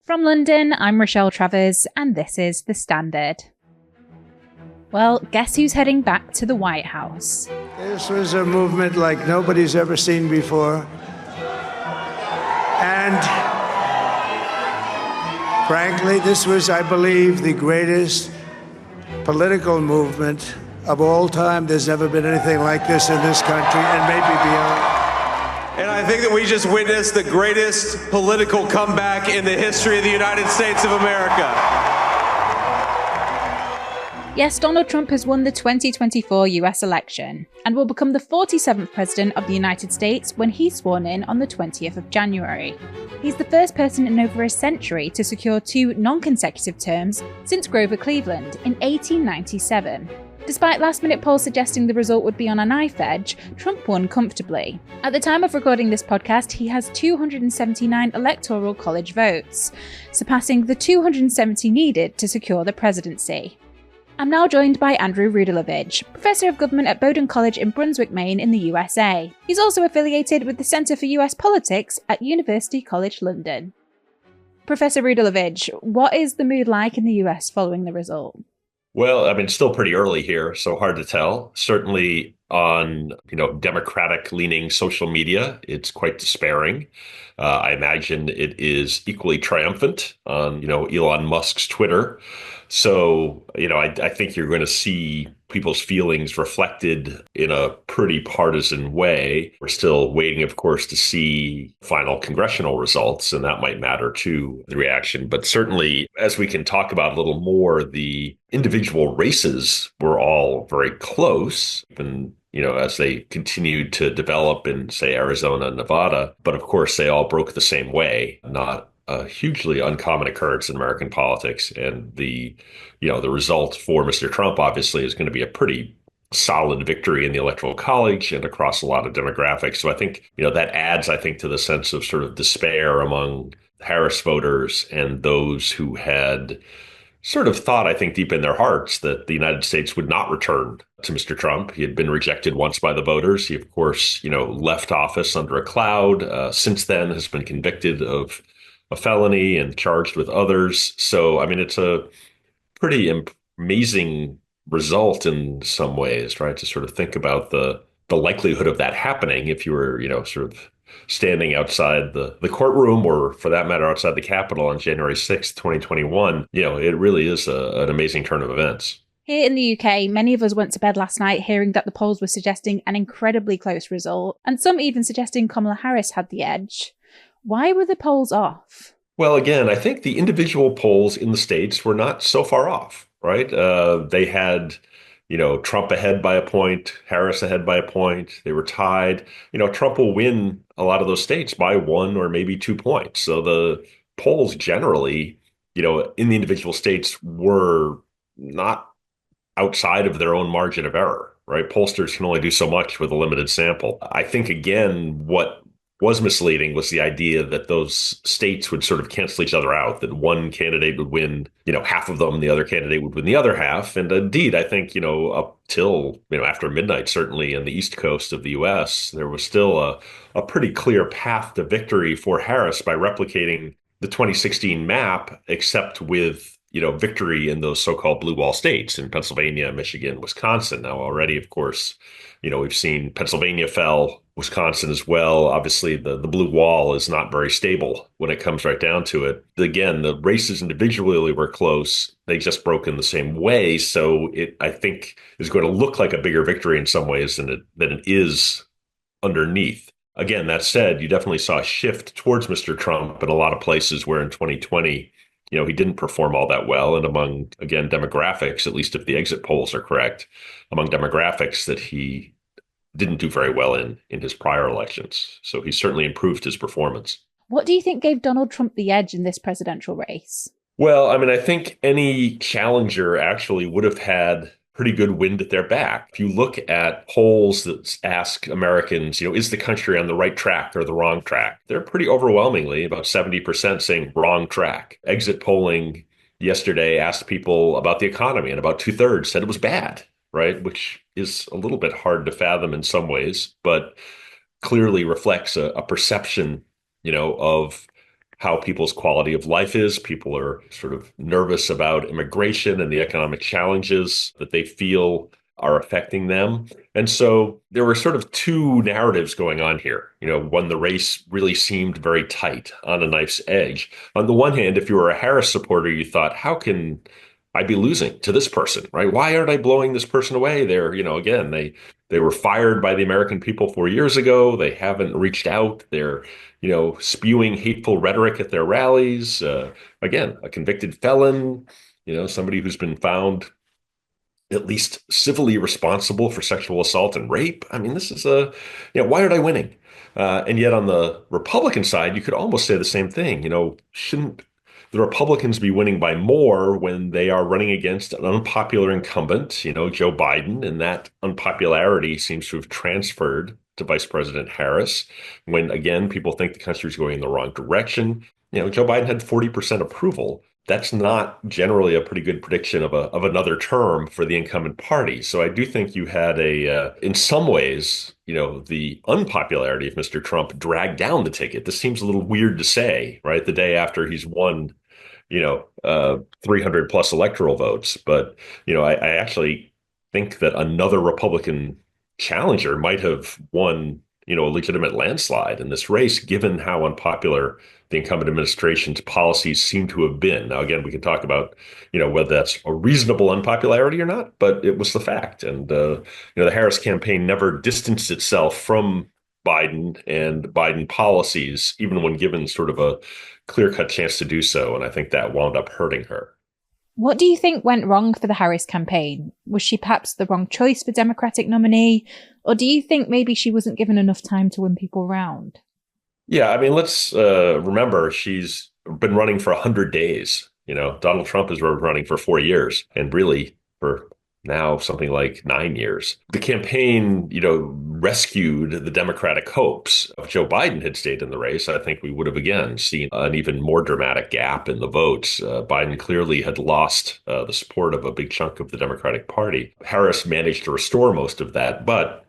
From London, I'm Rochelle Travers, and this is The Standard. Well, guess who's heading back to the White House? This was a movement like nobody's ever seen before. And frankly, this was, I believe, the greatest political movement of all time. There's never been anything like this in this country, and maybe beyond. And I think that we just witnessed the greatest political comeback in the history of the United States of America. Yes, Donald Trump has won the 2024 US election and will become the 47th President of the United States when he's sworn in on the 20th of January. He's the first person in over a century to secure two non-consecutive terms since Grover Cleveland in 1897. Despite last-minute polls suggesting the result would be on a knife edge, Trump won comfortably. At the time of recording this podcast, he has 279 Electoral College votes, surpassing the 270 needed to secure the presidency. I'm now joined by Andrew Rudalevige, Professor of Government at Bowdoin College in Brunswick, Maine in the USA. He's also affiliated with the Centre for US Politics at University College London. Professor Rudalevige, what is the mood like in the US following the result? Well, I mean, it's still pretty early here, so hard to tell. Certainly on, Democratic-leaning social media, it's quite despairing. I imagine it is equally triumphant on, Elon Musk's Twitter. So, I think you're going to see people's feelings reflected in a pretty partisan way. We're still waiting, of course, to see final congressional results, and that might matter to the reaction. But certainly, as we can talk about a little more, the individual races were all very close, and as they continued to develop in, say, Arizona and Nevada. But of course, they all broke the same way, not a hugely uncommon occurrence in American politics. And the result for Mr. Trump obviously is going to be a pretty solid victory in the Electoral College and across a lot of demographics. So I think, that adds, to the sense of sort of despair among Harris voters and those who had sort of thought, I think, deep in their hearts that the United States would not return to Mr. Trump. He had been rejected once by the voters. He, of course, left office under a cloud. Since then has been convicted of a felony and charged with others. So, I mean, it's a pretty amazing result in some ways, right? To sort of think about the likelihood of that happening if you were, sort of standing outside the courtroom, or for that matter, outside the Capitol on January 6th, 2021. It really is an amazing turn of events. Here in the UK, many of us went to bed last night hearing that the polls were suggesting an incredibly close result, and some even suggesting Kamala Harris had the edge. Why were the polls off? Well, again, I think the individual polls in the states were not so far off, right? They had, Trump ahead by a point, Harris ahead by a point. They were tied. Trump will win a lot of those states by 1 or maybe 2 points. So the polls generally, in the individual states were not outside of their own margin of error, right? Pollsters can only do so much with a limited sample. I think, again, what was misleading was the idea that those states would sort of cancel each other out, that one candidate would win, half of them, the other candidate would win the other half. And indeed, I think, up till, after midnight, certainly in the East Coast of the US, there was still a pretty clear path to victory for Harris by replicating the 2016 map, except with, victory in those so-called blue wall states in Pennsylvania, Michigan, Wisconsin. Now, already, of course, we've seen Pennsylvania fell, Wisconsin as well. Obviously, the blue wall is not very stable when it comes right down to it. Again, the races individually were close. They just broke in the same way. So it, I think, is going to look like a bigger victory in some ways than it is underneath. Again, that said, you definitely saw a shift towards Mr. Trump in a lot of places where in 2020, he didn't perform all that well. And among, again, demographics, at least if the exit polls are correct, among demographics that he didn't do very well in his prior elections. So he certainly improved his performance. What do you think gave Donald Trump the edge in this presidential race? Well, I mean, I think any challenger actually would have had pretty good wind at their back. If you look at polls that ask Americans, is the country on the right track or the wrong track? They're pretty overwhelmingly, about 70% saying wrong track. Exit polling yesterday asked people about the economy, and about 2/3 said it was bad, right? Which is a little bit hard to fathom in some ways, but clearly reflects a perception, of how people's quality of life is. People are sort of nervous about immigration and the economic challenges that they feel are affecting them. And so there were sort of two narratives going on here. When the race really seemed very tight on a knife's edge. On the one hand, if you were a Harris supporter, you thought, how can I be losing to this person, right? Why aren't I blowing this person away? Again, they were fired by the American people 4 years ago. They haven't reached out. They're, spewing hateful rhetoric at their rallies. Again, a convicted felon, somebody who's been found at least civilly responsible for sexual assault and rape. I mean, this is why aren't I winning? And yet on the Republican side, you could almost say the same thing. Shouldn't the Republicans be winning by more when they are running against an unpopular incumbent, Joe Biden, and that unpopularity seems to have transferred to Vice President Harris when, again, people think the country is going in the wrong direction. Joe Biden had 40% approval. That's not generally a pretty good prediction of another term for the incumbent party. So I do think you had in some ways, the unpopularity of Mr. Trump dragged down the ticket. This seems a little weird to say, right? The day after he's won, 300 plus electoral votes. But, I actually think that another Republican challenger might have won, a legitimate landslide in this race, given how unpopular the incumbent administration's policies seem to have been. Now, again, we can talk about, whether that's a reasonable unpopularity or not, but it was the fact. And, the Harris campaign never distanced itself from Biden and Biden policies, even when given sort of a clear-cut chance to do so. And I think that wound up hurting her. What do you think went wrong for the Harris campaign? Was she perhaps the wrong choice for Democratic nominee? Or do you think maybe she wasn't given enough time to win people around? Yeah, I mean, let's remember she's been running for 100 days. Donald Trump has been running for 4 years and really for now something like 9 years. The campaign, rescued the Democratic hopes. If Joe Biden had stayed in the race, I think we would have again seen an even more dramatic gap in the votes. Biden clearly had lost the support of a big chunk of the Democratic Party. Harris managed to restore most of that, but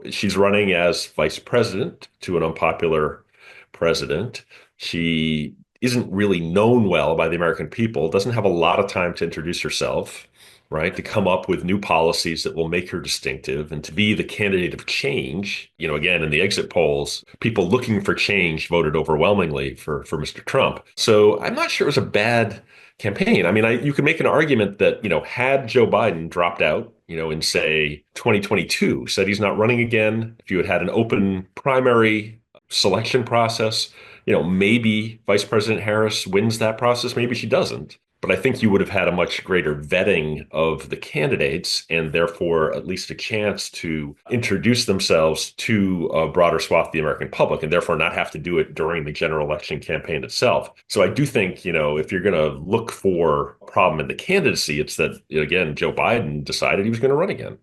she's running as vice president to an unpopular president. She isn't really known well by the American people, doesn't have a lot of time to introduce herself, right? To come up with new policies that will make her distinctive and to be the candidate of change. Again, in the exit polls, people looking for change voted overwhelmingly for Mr. Trump. So I'm not sure it was a bad campaign. I mean, you could make an argument that, had Joe Biden dropped out, in say 2022, said he's not running again, if you had had an open primary selection process, maybe Vice President Harris wins that process, maybe she doesn't. But I think you would have had a much greater vetting of the candidates and therefore at least a chance to introduce themselves to a broader swath of the American public and therefore not have to do it during the general election campaign itself. So I do think, if you're going to look for a problem in the candidacy, it's that, again, Joe Biden decided he was going to run again.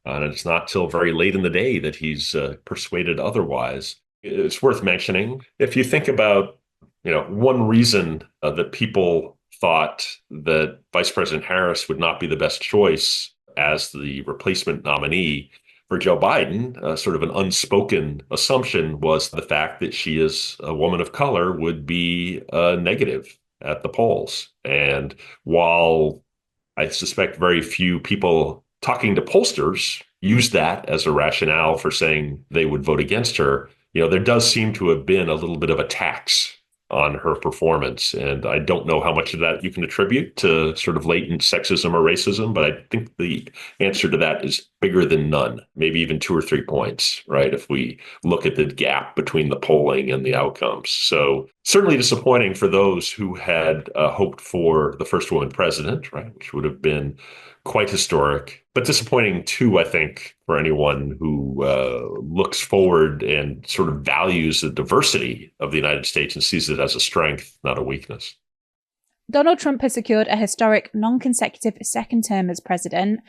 And it's not till very late in the day that he's persuaded otherwise. It's worth mentioning, if you think about, one reason that people thought that Vice President Harris would not be the best choice as the replacement nominee for Joe Biden, sort of an unspoken assumption was the fact that she is a woman of color would be negative at the polls. And while I suspect very few people talking to pollsters use that as a rationale for saying they would vote against her, there does seem to have been a little bit of a tax on her performance. And I don't know how much of that you can attribute to sort of latent sexism or racism, but I think the answer to that is bigger than none, maybe even 2 or 3 points, right? If we look at the gap between the polling and the outcomes. So certainly disappointing for those who had hoped for the first woman president, right? Which would have been quite historic, but disappointing too, I think, for anyone who looks forward and sort of values the diversity of the United States and sees it as a strength, not a weakness. Donald Trump has secured a historic non-consecutive second term as president.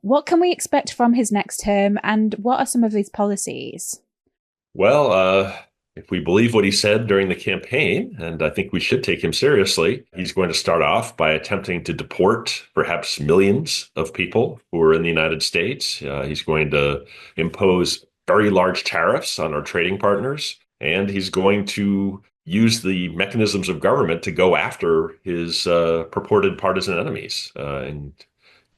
What can we expect from his next term, and what are some of his policies? Well, if we believe what he said during the campaign, and I think we should take him seriously, he's going to start off by attempting to deport perhaps millions of people who are in the United States. He's going to impose very large tariffs on our trading partners, and he's going to use the mechanisms of government to go after his purported partisan enemies, and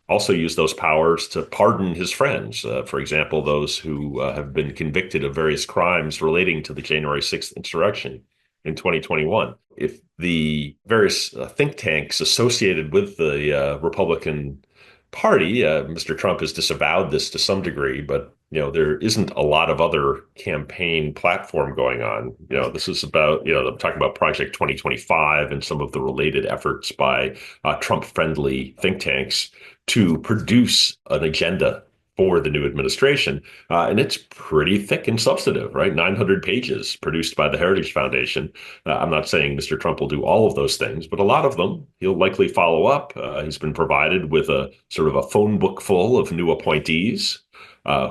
also use those powers to pardon his friends. For example, those who have been convicted of various crimes relating to the January 6th insurrection in 2021. If the various think tanks associated with the Republican Party, Mr. Trump has disavowed this to some degree, but there isn't a lot of other campaign platform going on. This is about, I'm talking about Project 2025 and some of the related efforts by Trump-friendly think tanks to produce an agenda for the new administration. And it's pretty thick and substantive, right? 900 pages produced by the Heritage Foundation. I'm not saying Mr. Trump will do all of those things, but a lot of them he'll likely follow up. He's been provided with a sort of a phone book full of new appointees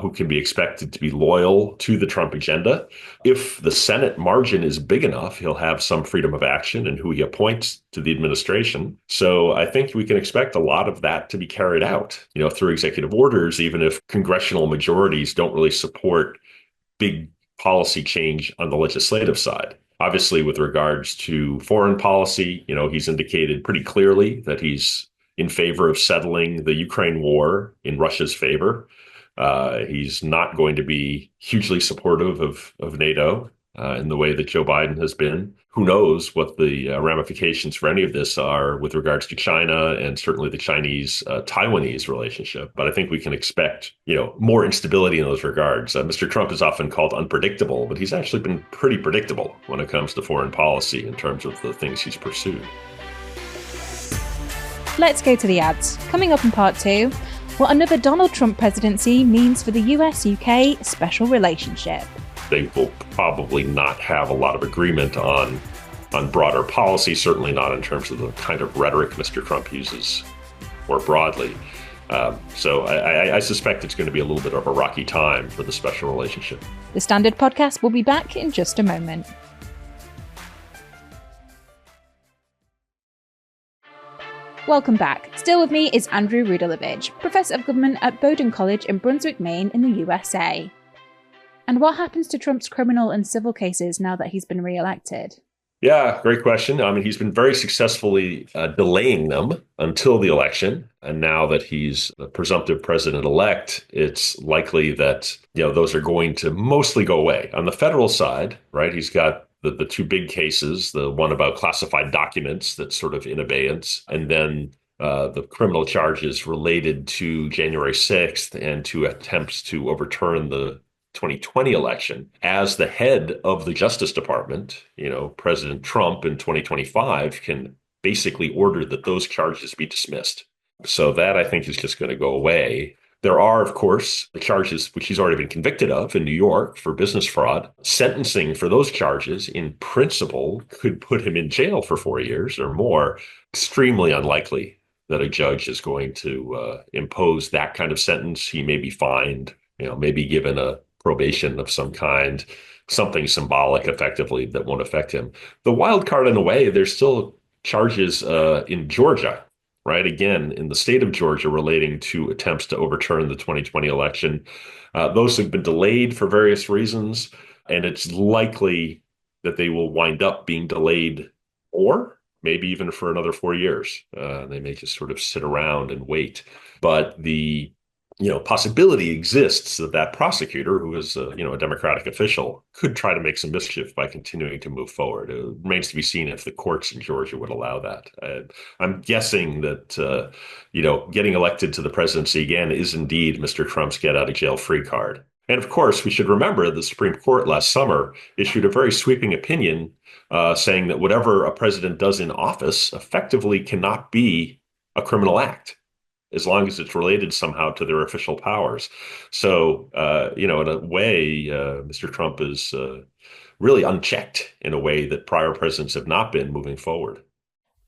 who can be expected to be loyal to the Trump agenda. If the Senate margin is big enough, he'll have some freedom of action in who he appoints to the administration. So I think we can expect a lot of that to be carried out, through executive orders, even if congressional majorities don't really support big policy change on the legislative side. Obviously, with regards to foreign policy, he's indicated pretty clearly that he's in favor of settling the Ukraine war in Russia's favor. He's not going to be hugely supportive of NATO in the way that Joe Biden has been. Who knows what the ramifications for any of this are with regards to China and certainly the Chinese-Taiwanese relationship. But I think we can expect, more instability in those regards. Mr. Trump is often called unpredictable, but he's actually been pretty predictable when it comes to foreign policy in terms of the things he's pursued. Let's go to the ads. Coming up in part 2, what another Donald Trump presidency means for the US-UK special relationship. They will probably not have a lot of agreement on broader policy, certainly not in terms of the kind of rhetoric Mr. Trump uses more broadly. So I suspect it's going to be a little bit of a rocky time for the special relationship. The Standard Podcast will be back in just a moment. Welcome back. Still with me is Andrew Rudalevige, Professor of Government at Bowdoin College in Brunswick, Maine in the USA. And what happens to Trump's criminal and civil cases now that he's been re-elected? Yeah, great question. I mean, he's been very successfully delaying them until the election. And now that he's the presumptive president-elect, it's likely that, those are going to mostly go away. On the federal side, right, he's got the two big cases, the one about classified documents that's sort of in abeyance, and then the criminal charges related to January 6th and to attempts to overturn the 2020 election. As the head of the Justice Department, President Trump in 2025 can basically order that those charges be dismissed. So that, I think, is just going to go away. There are, of course, the charges which he's already been convicted of in New York for business fraud. Sentencing for those charges, in principle, could put him in jail for 4 years or more. Extremely unlikely that a judge is going to impose that kind of sentence. He may be fined, maybe given a probation of some kind, something symbolic, effectively, that won't affect him. The wild card, in a way, there's still charges in Georgia. Right, again, in the state of Georgia relating to attempts to overturn the 2020 election. Those have been delayed for various reasons, and it's likely that they will wind up being delayed or maybe even for another 4 years. They may just sort of sit around and wait. But the possibility exists that prosecutor, who is a Democratic official, could try to make some mischief by continuing to move forward. It remains to be seen if the courts in Georgia would allow that. I'm guessing that getting elected to the presidency again is indeed Mr. Trump's get out of jail free card. And of course, we should remember the Supreme Court last summer issued a very sweeping opinion saying that whatever a president does in office effectively cannot be a criminal act, as long as it's related somehow to their official powers. So, in a way, Mr. Trump is really unchecked in a way that prior presidents have not been moving forward.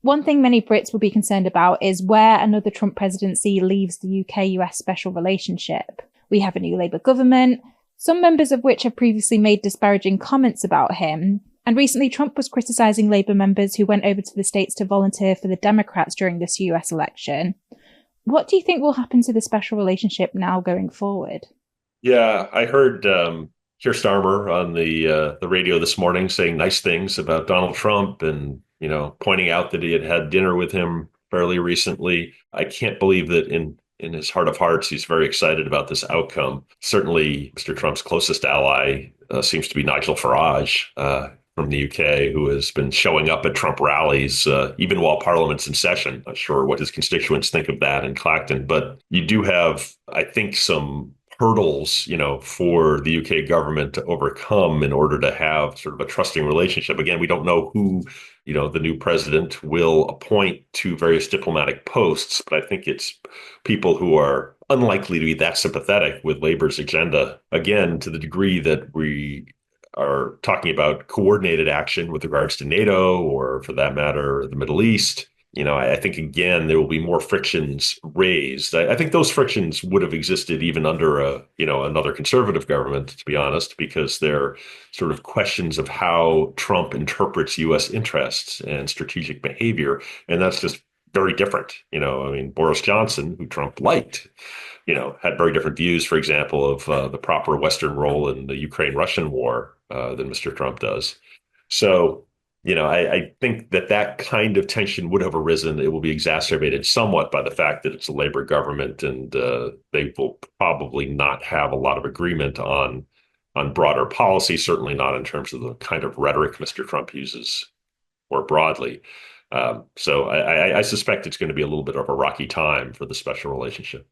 One thing many Brits will be concerned about is where another Trump presidency leaves the UK-US special relationship. We have a new Labour government, some members of which have previously made disparaging comments about him. And recently, Trump was criticising Labour members who went over to the States to volunteer for the Democrats during this US election. What do you think will happen to the special relationship now going forward? Yeah, I heard Keir Starmer on the radio this morning saying nice things about Donald Trump and, pointing out that he had had dinner with him fairly recently. I can't believe that in his heart of hearts, he's very excited about this outcome. Certainly, Mr. Trump's closest ally seems to be Nigel Farage from the UK, who has been showing up at Trump rallies, even while Parliament's in session. Not sure what his constituents think of that in Clacton, but you do have, I think, some hurdles, for the UK government to overcome in order to have sort of a trusting relationship. Again, we don't know who, the new president will appoint to various diplomatic posts, but I think it's people who are unlikely to be that sympathetic with Labour's agenda. Again, to the degree that we are talking about coordinated action with regards to NATO or, for that matter, the Middle East, I think, again, there will be more frictions raised. I think those frictions would have existed even under another conservative government, to be honest, because they're sort of questions of how Trump interprets U.S. interests and strategic behavior. And that's just very different. Boris Johnson, who Trump liked, had very different views, for example, of the proper Western role in the Ukraine-Russian war than Mr. Trump does. So, I think that kind of tension would have arisen. It will be exacerbated somewhat by the fact that it's a Labour government, and they will probably not have a lot of agreement on broader policy, certainly not in terms of the kind of rhetoric Mr. Trump uses more broadly. So I suspect it's going to be a little bit of a rocky time for the special relationship.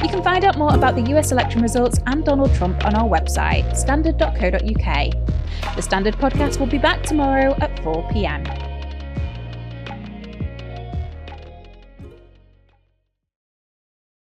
You can find out more about the US election results and Donald Trump on our website, standard.co.uk. The Standard podcast will be back tomorrow at 4 p.m.